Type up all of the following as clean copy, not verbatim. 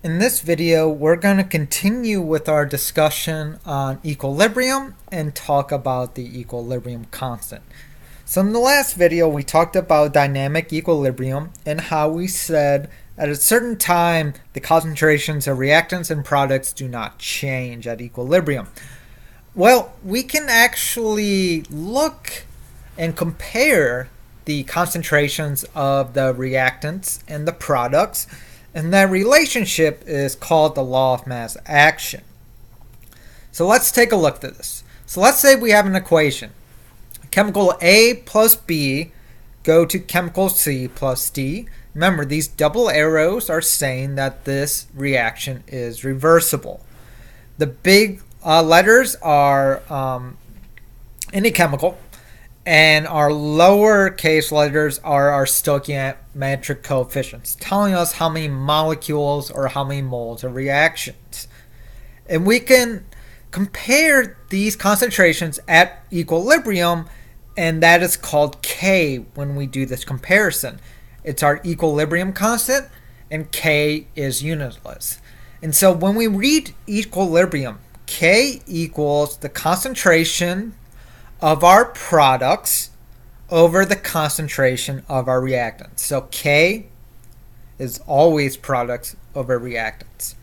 In this video, we're going to continue with our discussion on equilibrium and talk about the equilibrium constant. So in the last video, we talked about dynamic equilibrium and how we said at a certain time, the concentrations of reactants and products do not change at equilibrium. Well, we can actually look and compare the concentrations of the reactants and the products, and that relationship is called the law of mass action. So let's take a look at this. So let's say we have an equation. Chemical A plus B go to chemical C plus D. Remember, these double arrows are saying that this reaction is reversible. The big letters are any chemical, and our lowercase letters are our stoichiometric coefficients, telling us how many molecules or how many moles of reactions. And we can compare these concentrations at equilibrium, and that is called K when we do this comparison. It's our equilibrium constant, and K is unitless. And so when we read equilibrium, K equals the concentration of our products over the concentration of our reactants. So K is always products over reactants.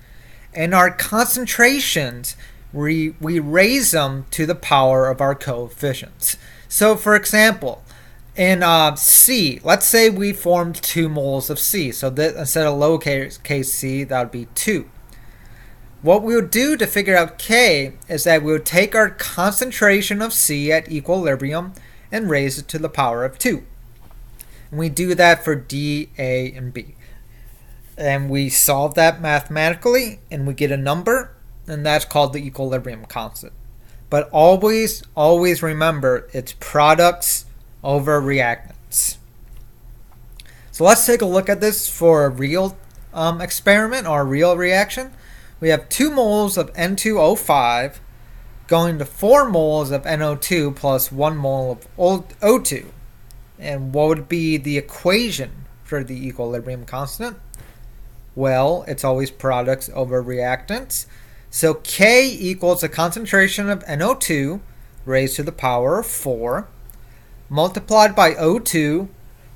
And our concentrations, we raise them to the power of our coefficients. So for example, in C, let's say we formed 2 moles of C. So that instead of lowercase c, that would be 2. What we would do to figure out K is that we would take our concentration of C at equilibrium and raise it to the power of 2. And we do that for D, A, and B. And we solve that mathematically and we get a number, and that's called the equilibrium constant. But always remember, it's products over reactants. So let's take a look at this for a real experiment or a real reaction. We have 2 moles of N2O5 going to 4 moles of NO2 plus 1 mole of O2. And what would be the equation for the equilibrium constant? Well, it's always products over reactants. So K equals the concentration of NO2 raised to the power of 4 multiplied by O2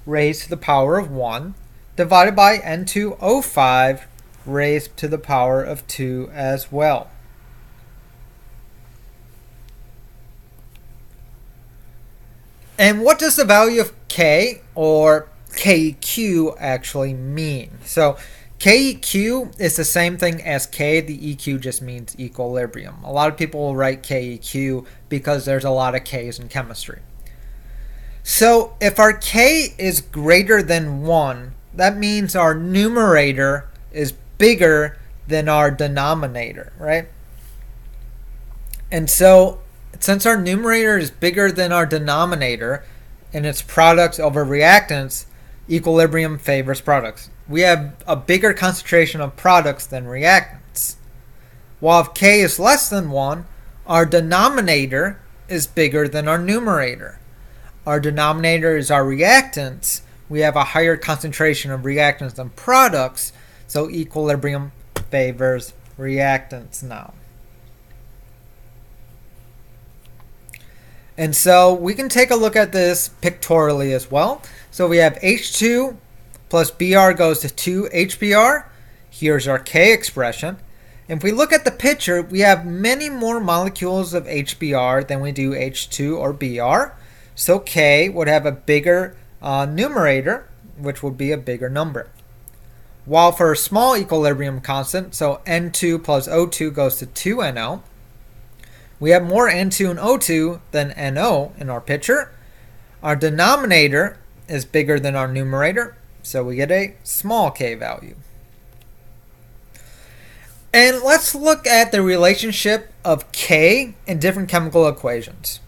raised to the power of 1 divided by N2O5 raised to the power of 2 as well. And what does the value of K or KEQ actually mean? So KEQ is the same thing as K. The EQ just means equilibrium. A lot of people will write KEQ because there's a lot of K's in chemistry. So if our K is greater than 1, that means our numerator is bigger than our denominator, right? And so since our numerator is bigger than our denominator and it's products over reactants, equilibrium favors products. We have a bigger concentration of products than reactants. While if K is less than 1, our denominator is bigger than our numerator. Our denominator is our reactants. We have a higher concentration of reactants than products, so equilibrium favors reactants now. And so we can take a look at this pictorially as well. So we have H2 plus Br goes to 2 HBr. Here's our K expression. If we look at the picture, we have many more molecules of HBr than we do H2 or Br. So K would have a bigger numerator, which would be a bigger number. While for a small equilibrium constant, so N2 plus O2 goes to 2NO, we have more N2 and O2 than NO in our picture. Our denominator is bigger than our numerator, so we get a small K value. And let's look at the relationship of K in different chemical equations.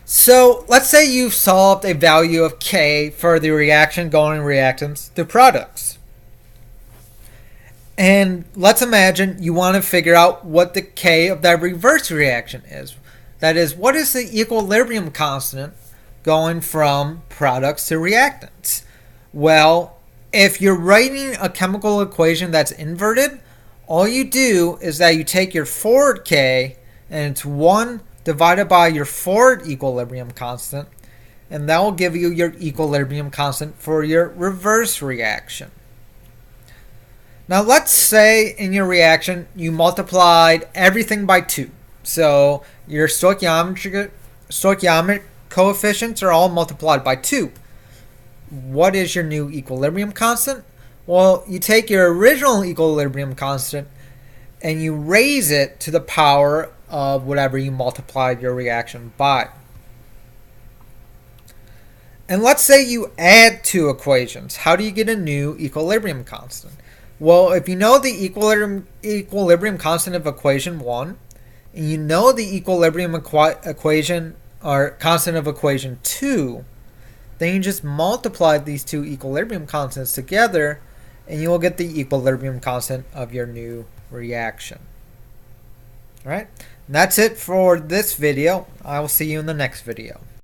So let's say you've solved a value of K for the reaction going reactants to products. And let's imagine you want to figure out what the K of that reverse reaction is. That is, what is the equilibrium constant going from products to reactants? Well, if you're writing a chemical equation that's inverted, all you do is that you take your forward K and it's 1 divided by your forward equilibrium constant, and that will give you your equilibrium constant for your reverse reaction. Now let's say in your reaction you multiplied everything by 2. So your stoichiometric coefficients are all multiplied by 2. What is your new equilibrium constant? Well, you take your original equilibrium constant and you raise it to the power of whatever you multiplied your reaction by. And let's say you add 2 equations. How do you get a new equilibrium constant? Well, if you know the equilibrium constant of equation 1, and you know the equilibrium equation or constant of equation 2, then you just multiply these 2 equilibrium constants together, and you will get the equilibrium constant of your new reaction. Alright, that's it for this video. I will see you in the next video.